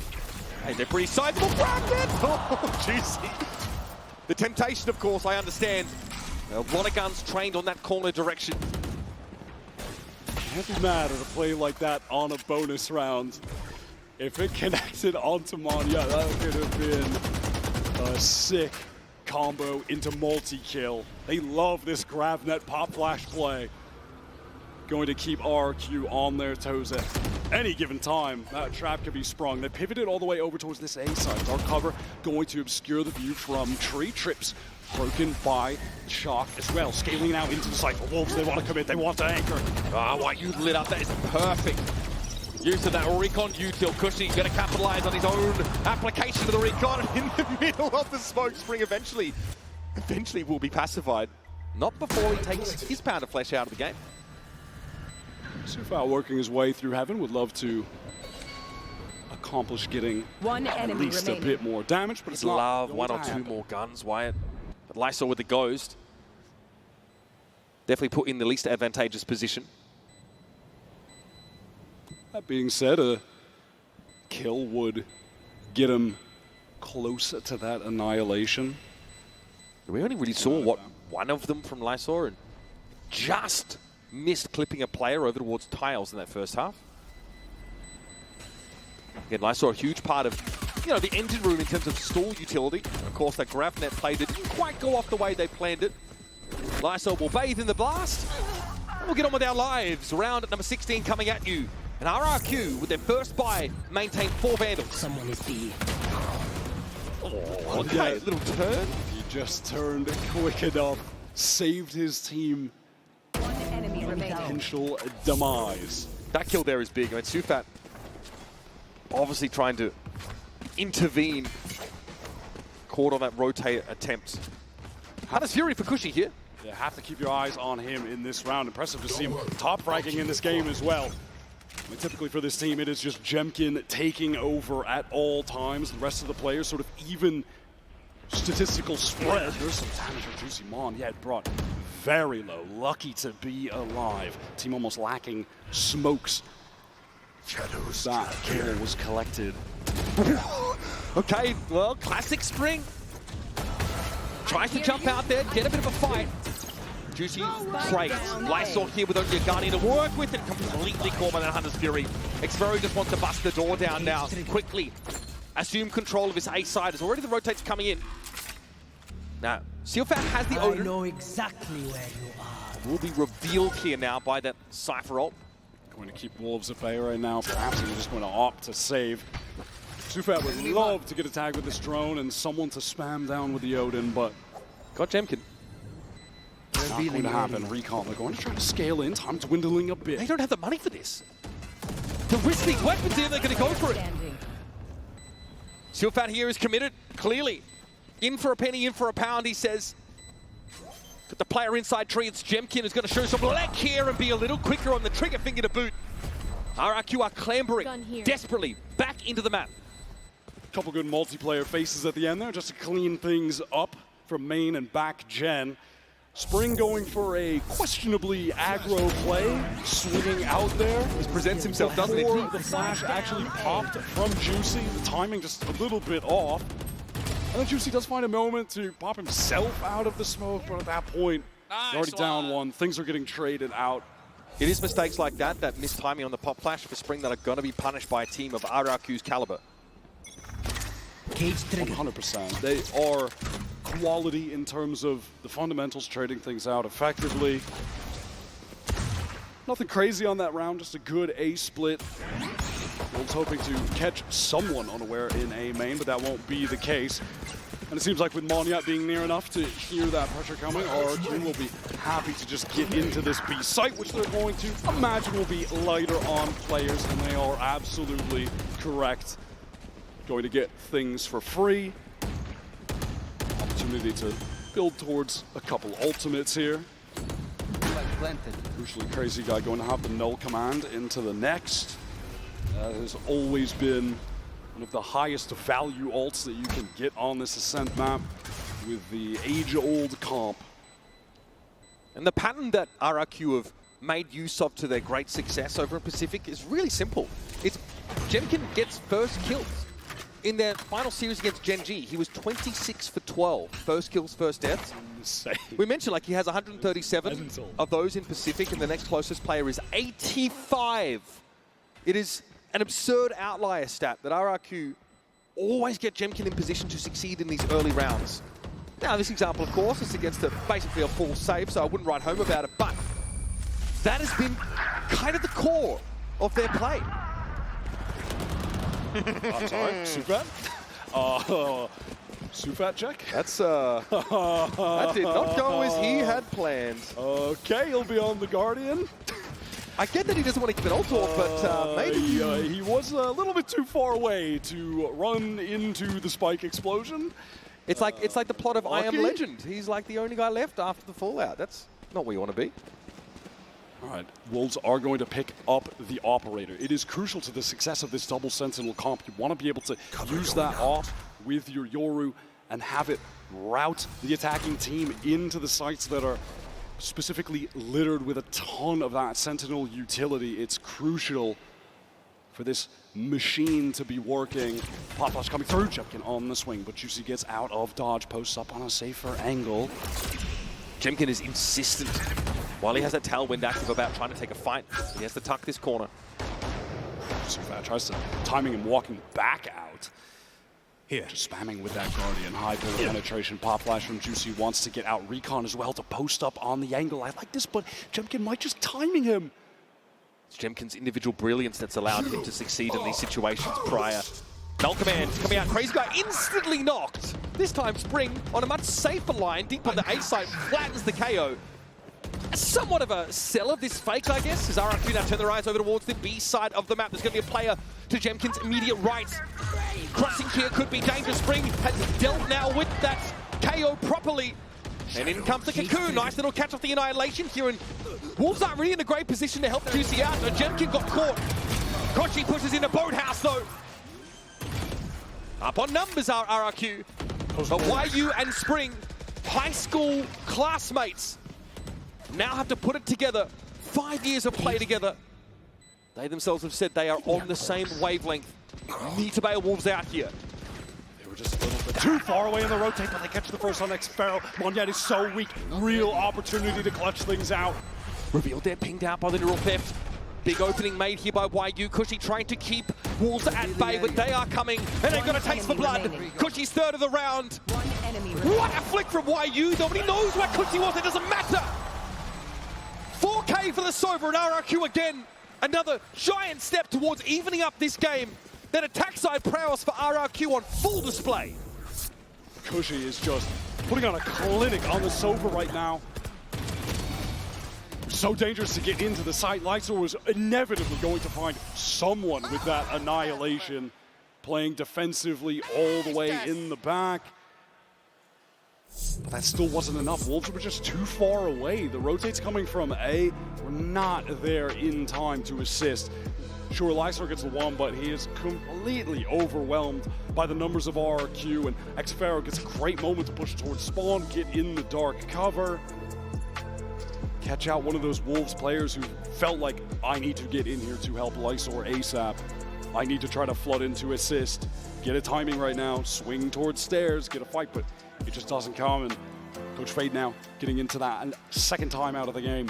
Hey, they're pretty sizable. Grabbed it! Oh, juicy. The temptation, of course, I understand. A lot of guns trained on that corner direction. Can't be mad at a play like that on a bonus round. If it connected onto Manya, that could have been a sick combo into multi-kill. They love this grab net pop flash play. Going to keep RRQ on their toes at any given time. That trap can be sprung. They pivoted all the way over towards this A side. Dark cover going to obscure the view from tree. Trips broken by Shock as well. Scaling now into the site for Wolves. They want to commit. They want to anchor. Ah, what you lit up. That is perfect use of that recon util. Cushy going to capitalize on his own application of the recon in the middle of the smoke spring. Eventually will be pacified. Not before he takes his pound of flesh out of the game. Sufal working his way through heaven, would love to accomplish getting at least a bit more damage, but it's not. Love one or two more guns, Wyatt. But Lysol with the Ghost definitely put in the least advantageous position. That being said, a kill would get him closer to that annihilation. We only really saw one of them from Lysol, and just missed clipping a player over towards tiles in that first half. Again, Lysol a huge part of, the engine room in terms of stall utility. Of course, that grab net play didn't quite go off the way they planned it. Lysol will bathe in the blast. We'll get on with our lives. Round at number 16 coming at you. And RRQ, with their first buy, maintain 4 Vandals. Someone is B. Oh, okay, little turn. He just turned quick enough, saved his team potential demise. That kill there is big. I mean, Sufat obviously trying to intervene. Caught on that rotate attempt. How does Fury for Cushy here? You have to keep your eyes on him in this round. Impressive to see him top fragging in this game as well. I mean, typically for this team, it is just Jemkin taking over at all times. The rest of the players sort of even statistical spread. There's some damage for Juicy Mon. Yeah, it brought very low. Lucky to be alive. Team almost lacking smokes. Shadows. That kill was collected. Okay, well, classic spring. Tries to jump out there, get a bit of a fight. Juicy trades. Lysol here with only a Guardian to work with and completely caught by that Hunter's Fury. Xvero just wants to bust the door down now, quickly. Assume control of his A side as already the rotates coming in. Now, Sealfat has the Odin. I know exactly where you are. Will be revealed here now by that Cypher ult. Going to keep Wolves at bay right now. Perhaps he's just going to opt to save. Sufat would love to get a tag with this drone and someone to spam down with the Odin, but got Jemkin. Not going to happen. Recon, they're going to try to scale in. Time dwindling a bit. They don't have the money for this. To risk these weapons here, they're going to go for it. Sufat here is committed, clearly. In for a penny, in for a pound, he says. Got the player inside tree, it's Jemkin who's going to show some leg here and be a little quicker on the trigger finger to boot. RRQ are clambering desperately back into the map. Couple good multiplayer faces at the end there, just to clean things up from main and back gen. Spring going for a questionably aggro play, swinging out there. He presents himself, doesn't he? Before the flash actually popped from Juicy, the timing just a little bit off. And then Juicy does find a moment to pop himself out of the smoke, but at that point, he's already down one. Things are getting traded out. It is mistakes like that, that missed timing on the pop flash for Spring, that are going to be punished by a team of RRQ's caliber. 100%. They are quality in terms of the fundamentals, trading things out effectively. Nothing crazy on that round, just a good A split. Wolves hoping to catch someone unaware in A main, but that won't be the case. And it seems like with Monyet being near enough to hear that pressure coming, RRQ will be happy to just get into this B site, which they're going to imagine will be lighter on players, and they are absolutely correct. Going to get things for free. Opportunity to build towards a couple ultimates here. Crucially, Crazy Guy going to have the null command into the next. That has always been one of the highest value ults that you can get on this Ascent map with the age-old comp. And the pattern that RRQ have made use of to their great success over in Pacific is really simple. It's Jemkin gets first kills. In their final series against Gen G, he was 26 for 12. First kills, first deaths. Insane. We mentioned like he has 137 of those in Pacific, and the next closest player is 85. It is an absurd outlier stat that RRQ always get Jemkin in position to succeed in these early rounds. Now, this example, of course, is against basically a full save, so I wouldn't write home about it, but that has been kind of the core of their play. I'm sorry, Sufat? Sufat check? That's, that did not go as he had planned. Okay, he'll be on the Guardian. I get that he doesn't want to give it ult off, but maybe he was a little bit too far away to run into the spike explosion. It's like the plot of I Am lucky. Legend. He's like the only guy left after the fallout. That's not where you want to be. All right, Wolves are going to pick up the Operator. It is crucial to the success of this double Sentinel comp. You want to be able to use that off with your Yoru and have it route the attacking team into the sites that are specifically littered with a ton of that Sentinel utility. It's crucial for this machine to be working. Pop flash coming through, Jemkin on the swing, but Juicy gets out of dodge, posts up on a safer angle. Jemkin is insistent. While he has that tailwind active about trying to take a fight, he has to tuck this corner. Sufat tries to timing him walking back out. Here. Just spamming with that Guardian. High penetration. Pop flash from Juicy wants to get out. Recon as well to post up on the angle. I like this, but Jemkin might just timing him. It's Jemkin's individual brilliance that's allowed him to succeed in these situations prior. Null command coming out. Crazy Guy instantly knocked. This time Spring on a much safer line. Deep on the A site. Flattens the KO. Somewhat of a sell of this fake, I guess, as RRQ now turn their eyes over towards the B side of the map. There's going to be a player to Jemkin's immediate right. Crossing here could be dangerous. Spring has dealt now with that KO properly. And in comes the Cocoon. Nice little catch off the Annihilation here. And Wolves aren't really in a great position to help Juicy out. So Jemkin got caught. Kochi pushes in a boathouse, though. Up on numbers are RRQ. But YU and Spring, high school classmates, now have to put it together. 5 years of play together. They themselves have said they are on the same wavelength. Need to bail Wolves out here. They were just a little bit too far away in the rotate, but they catch the first on next Sparrow. Monyet is so weak. Real opportunity to clutch things out. Revealed there, pinged out by the neural theft. Big opening made here by YU. Cushy trying to keep Wolves at bay, but they are coming, and they've got a taste for blood. Cushy's third of the round. What a flick from YU. Nobody knows where Cushy was. It doesn't matter. 4K for the Sova, and RRQ again. Another giant step towards evening up this game. Then attack side prowess for RRQ on full display. Cushy is just putting on a clinic on the Sova right now. So dangerous to get into the site. Lysor was inevitably going to find someone with that Annihilation, playing defensively all the way in the back. But that still wasn't enough. Wolves were just too far away. The rotates coming from A were not there in time to assist. Sure, Lysor gets the one, but he is completely overwhelmed by the numbers of RRQ, and Xfaro gets a great moment to push towards spawn, get in the dark cover, catch out one of those Wolves players who felt like, I need to get in here to help Lysor ASAP. I need to try to flood in to assist. Get a timing right now, swing towards stairs, get a fight, but it just doesn't come, and Coach Fade now getting into that second time out of the game.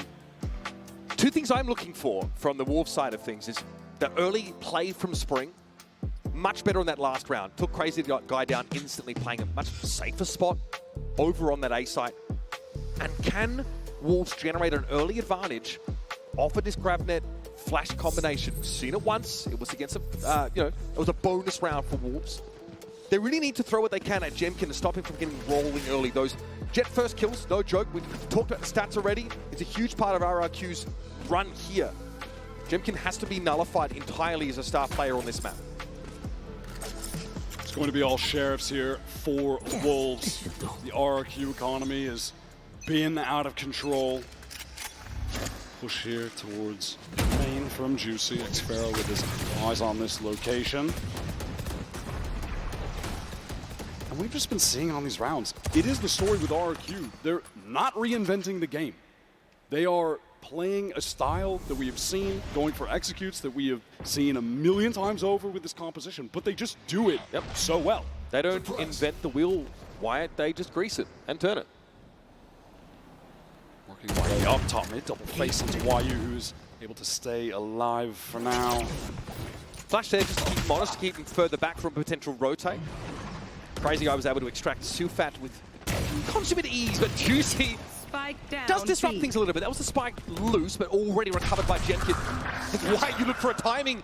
Two things I'm looking for from the Wolves side of things is the early play from Spring. Much better in that last round. Took Crazy Guy down instantly, playing a much safer spot over on that A site. And can Wolves generate an early advantage offered this grab net flash combination. We've seen it once. It was against a, it was a bonus round for Wolves. They really need to throw what they can at Jemkin to stop him from getting rolling early. Those Jet first kills, no joke. We've talked about the stats already. It's a huge part of RRQ's run here. Jemkin has to be nullified entirely as a star player on this map. It's going to be all sheriffs here for Wolves. The RRQ economy has been out of control. Push here towards main from Juicy. Xfero with his eyes on this location. And we've just been seeing on these rounds, it is the story with RRQ. They're not reinventing the game. They are playing a style that we have seen, going for executes that we have seen a million times over with this composition, but they just do it so well. They don't invent the wheel, Wyatt, they just grease it and turn it. Working way up top mid, double face into YU, who's able to stay alive for now. Flash there just to keep him honest, to keep him further back from potential rotate. Crazy Guy was able to extract Sufat with consummate ease, but Juicy does disrupt things a little bit. That was a spike loose, but already recovered by Jemkin. Why you look for a timing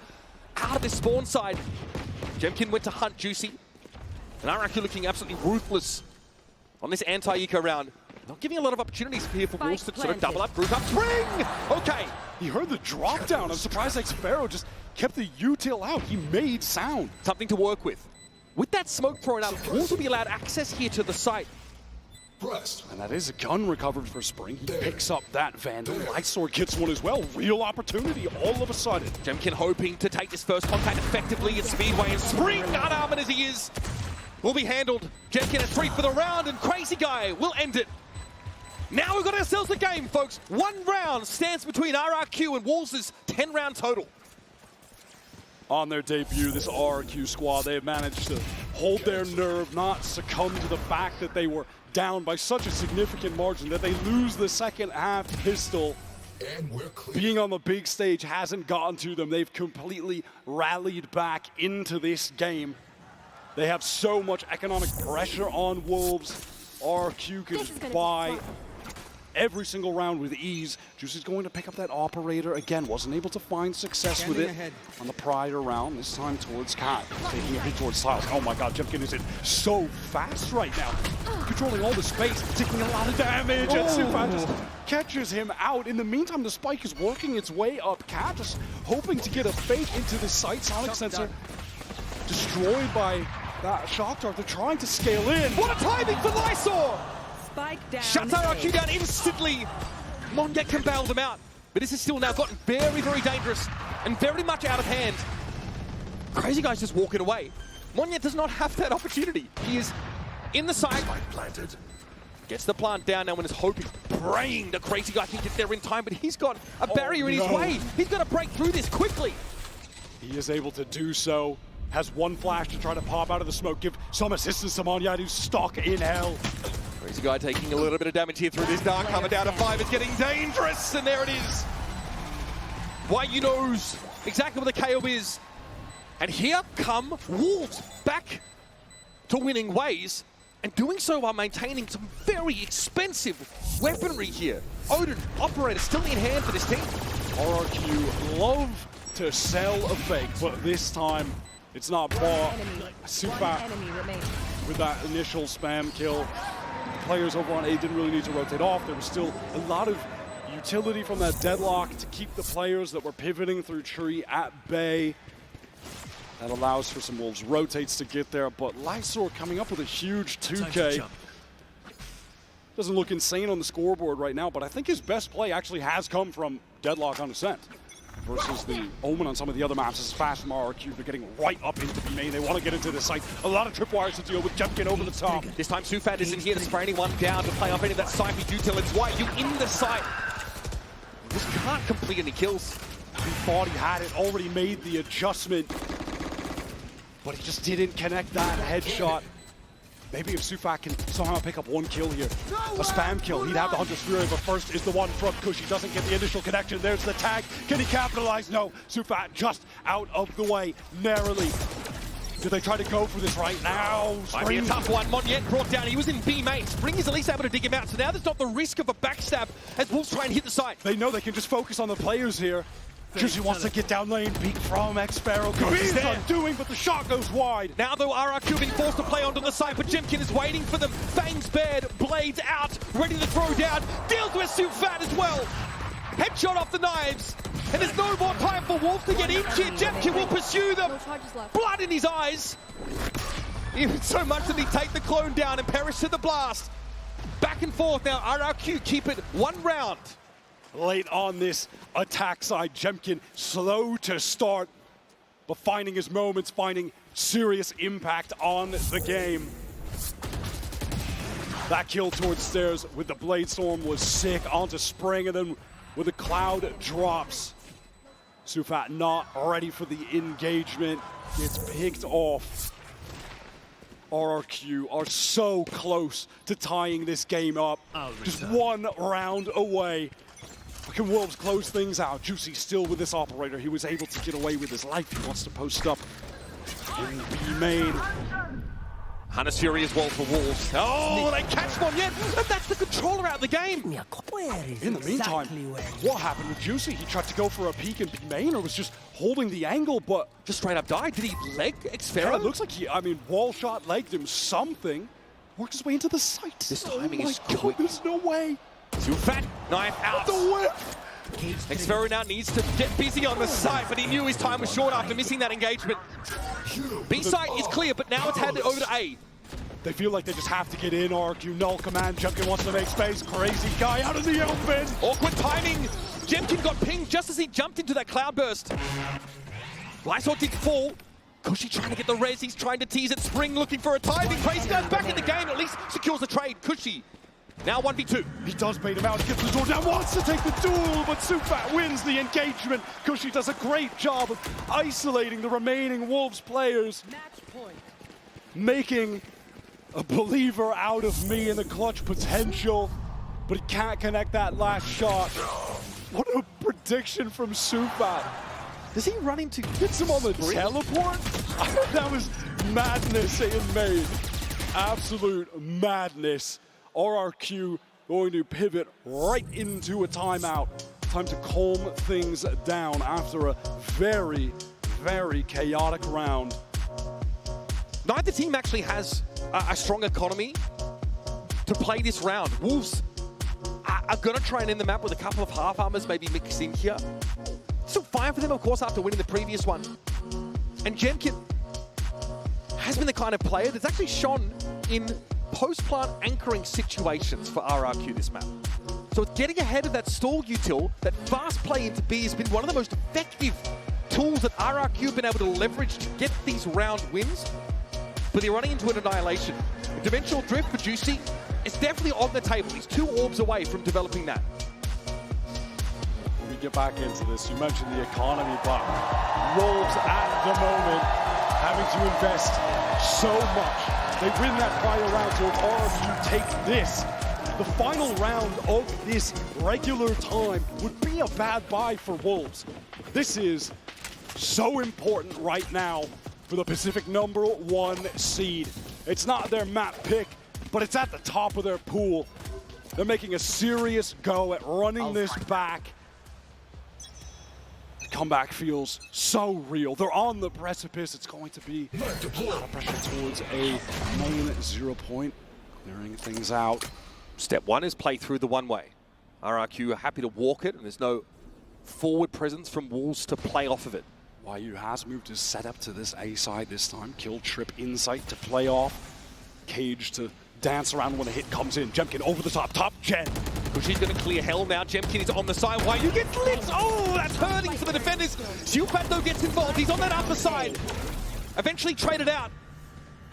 out of this spawn side. Jemkin went to hunt Juicy. And RRQ looking absolutely ruthless on this anti-eco round. Not giving a lot of opportunities here for Wolves to sort of double up, group up, spring! Okay. He heard the drop down. I'm surprised Xfero just kept the util out. He made sound. Something to work with. With that smoke thrown up, Wolves will be allowed access here to the site. And that is a gun recovered for Spring. He picks up that Vandal. Lightsword gets one as well. Real opportunity all of a sudden. Jemkin hoping to take this first contact effectively at Speedway, and Spring, unarmored as he is, will be handled. Jemkin at 3 for the round, and Crazy Guy will end it. Now we've got ourselves a game, folks. 1 round stands between RRQ and Wolves' 10-round total. On their debut, this RRQ squad, they have managed to hold their nerve, not succumb to the fact that they were down by such a significant margin that they lose the second half pistol. Being on the big stage hasn't gotten to them. They've completely rallied back into this game. They have so much economic pressure on Wolves. RRQ can buy every single round with ease. Juicy's going to pick up that operator again. Wasn't able to find success with it on the prior round. This time towards Cat. Taking a hit towards Styles. Oh my god, Jemkin is in so fast right now. Controlling all the space, taking a lot of damage. And Sufat just catches him out. In the meantime, the spike is working its way up. Cat just hoping to get a fake into the site. Sonic Sensor destroyed by that shock dart. They're trying to scale in. What a timing for Lysor! Spike down. Shuts RRQ down instantly. Monget can bail them out. But this has still now gotten very, very dangerous and very much out of hand. Crazy Guy's just walking away. Monget does not have that opportunity. He is in the side. Gets the plant down now and is hoping, praying the Crazy Guy can get there in time, but he's got a barrier in his way. He's got to break through this quickly. He is able to do so. Has one flash to try to pop out of the smoke. Give some assistance to Monyad, who's stuck in hell. Crazy Guy taking a little bit of damage here through this dark cover down to 5. It's getting dangerous, and there it is. YU knows exactly what the KO is. And here come Wolves back to winning ways, and doing so while maintaining some very expensive weaponry here. Odin, Operator, still in hand for this team. RRQ love to sell a fake, but this time it's not bought. Sufat with that initial spam kill. Players over on A didn't really need to rotate off. There was still a lot of utility from that deadlock to keep the players that were pivoting through tree at bay. That allows for some Wolves rotates to get there, but Lysor coming up with a huge 2K. Doesn't look insane on the scoreboard right now, but I think his best play actually has come from deadlock on Ascent versus the Omen on some of the other maps. This is fast from RRQ. They're getting right up into the main. They want to get into the site. A lot of tripwires to deal with. Jemkin over the top. This time Sufat isn't here to spray anyone down to play off any of that Cypher util. It's YU in the site. Just can't complete any kills. He thought he had it, already made the adjustment, but he just didn't connect that headshot. Maybe if Sufat can somehow pick up one kill here, a spam kill, he'd have the Hunter's Fury, but first is the one from Kush. He doesn't get the initial connection. There's the tag. Can he capitalize? No. Sufat just out of the way, narrowly. Do they try to go for this right now? Might be a tough one. Monyet brought down. He was in B main. Spring is at least able to dig him out. So now there's not the risk of a backstab as Wolves try and hit the site. They know they can just focus on the players here. Juicy wants to get down lane, beat from X-Sparrow. He's not doing, but the shot goes wide. Now though, RRQ being forced to play onto the side, but Jemkin is waiting for them. Fangs bared, blades out, ready to throw down. Deals with Sufat as well. Headshot off the knives. And there's no more time for Wolves to get in here. Jemkin will pursue them. Blood in his eyes. Even so much that he take the clone down and perish to the blast. Back and forth now, RRQ keep it 1 round. Late on this attack side, Jemkin slow to start, but finding his moments, finding serious impact on the game. That kill towards stairs with the Blade Storm was sick, onto Spring, and then with the Cloud drops. Sufat not ready for the engagement, gets picked off. RRQ are so close to tying this game up. Just 1 round away. Can Wolves close things out? Juicy still with this operator. He was able to get away with his life. He wants to post up in B main. Hunter's Fury as well for Wolves. Oh, they catch Monyet, and that's the controller out of the game. In the meantime, what happened with Juicy? He tried to go for a peek in B main, or was just holding the angle, but just straight up died. Did he leg Xfero? Yeah, it looks like he, wall shot legged him something. Worked his way into the site. This timing is quick. There's no way. Sufat, knife out. The whip. Xfero now needs to get busy on the site, but he knew his time was short after missing that engagement. B site is clear, but now it's handed over to A. They feel like they just have to get in. RRQ, null command. Jemkin wants to make space. Crazy guy out of the open. Awkward timing. Jemkin got pinged just as he jumped into that cloud burst. Lysor did fall. Cushy trying to get the res. He's trying to tease it. Spring looking for a timing. Crazy guy's back in the game. At least secures the trade. Cushy. Now 1v2. He does bait him out, he gets the door down, wants to take the duel, but Sufat wins the engagement. Cushy does a great job of isolating the remaining Wolves players. Making a believer out of me in the clutch potential, but he can't connect that last shot. What a prediction from Sufat. Does he run into... Hits him on the teleport? That was madness in main. Absolute madness. RRQ going to pivot right into a timeout. Time to calm things down after a very, very chaotic round. Neither team actually has a strong economy to play this round. Wolves are going to try and end the map with a couple of half armors maybe mixed in here. Still fine for them, of course, after winning the previous one. And Jemkin has been the kind of player that's actually shone in post-plant anchoring situations for RRQ this map. So getting ahead of that stall util, that fast play into B has been one of the most effective tools that RRQ have been able to leverage to get these round wins. But they're running into an annihilation. Dimensional Drift for Juicy is definitely on the table. He's 2 orbs away from developing that. When we get back into this, you mentioned the economy, but Wolves at the moment having to invest so much. They win that prior round, so if RRQ take this, the final round of this regular time would be a bad buy for Wolves. This is so important right now for the Pacific #1 seed. It's not their map pick, but it's at the top of their pool. They're making a serious go at running this back. The comeback feels so real. They're on the precipice. It's going to be a lot of pressure towards a main 0 point. Clearing things out. Step 1 is play through the one-way. RRQ are happy to walk it, and there's no forward presence from Wolves to play off of it. YU has moved his setup to this A side this time. Kill Trip Insight to play off. Cage to dance around when a hit comes in. Jemkin over the top gen. Cushy's going to clear hell now. Jemkin is on the side. YU gets lit. Oh, that's hurting for the defenders. Sufat though gets involved. He's on that upper side. Eventually traded out.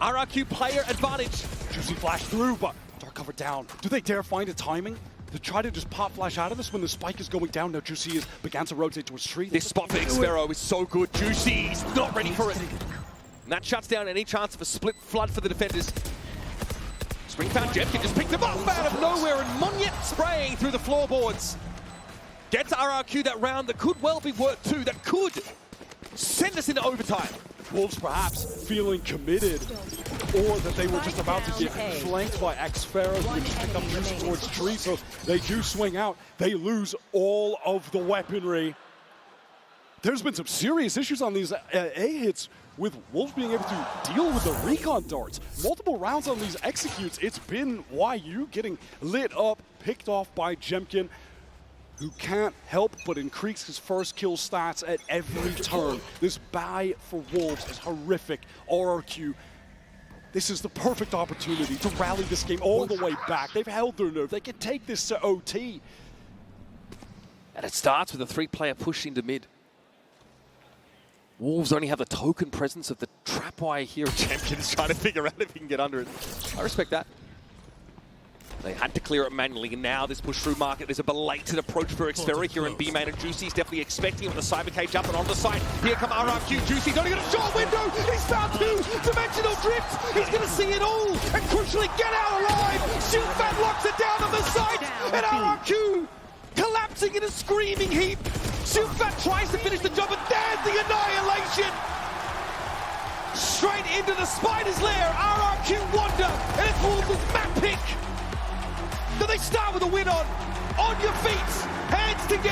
RRQ player advantage. Juicy flash through, but dark cover down. Do they dare find a timing to try to just pop flash out of this when the spike is going down? Now Juicy has began to rotate towards tree. This spot for Xfero is so good. Juicy's not ready for it. And that shuts down any chance of a split flood for the defenders. Spring found Jemkin, just picked him up out of nowhere, and Monyet spraying through the floorboards. Gets RRQ that round that could well be worth 2, that could send us into overtime. Wolves perhaps feeling committed, or that they were just about to get flanked by Xferro, which picked up juice towards Tree, so they do swing out. They lose all of the weaponry. There's been some serious issues on these A hits, with Wolves being able to deal with the recon darts. Multiple rounds on these executes. It's been YU getting lit up, picked off by Jemkin, who can't help but increase his first kill stats at every turn. This buy for Wolves is horrific. RRQ, this is the perfect opportunity to rally this game all the way back. They've held their nerve. They can take this to OT. And it starts with a 3-player push into mid. Wolves only have the token presence of the trapwire here. Champions trying to figure out if he can get under it. I respect that. They had to clear it manually, and now this push through market. There's a belated approach for Xferro here, and B-Man and Juicy's definitely expecting it with the cyber cage up and on the side. Here come RRQ. Juicy's only got a short window. He's found 2-dimensional drift. He's going to see it all and crucially get out alive. Shieldfat locks it down on the side, and RRQ collapsing in a screaming heap. Shieldfat tries to finish the job, but there's the annihilation. Straight into the spider's lair. RRQ wonder, and it's Wolves' map pick. Do they start with a win on your feet, hands together?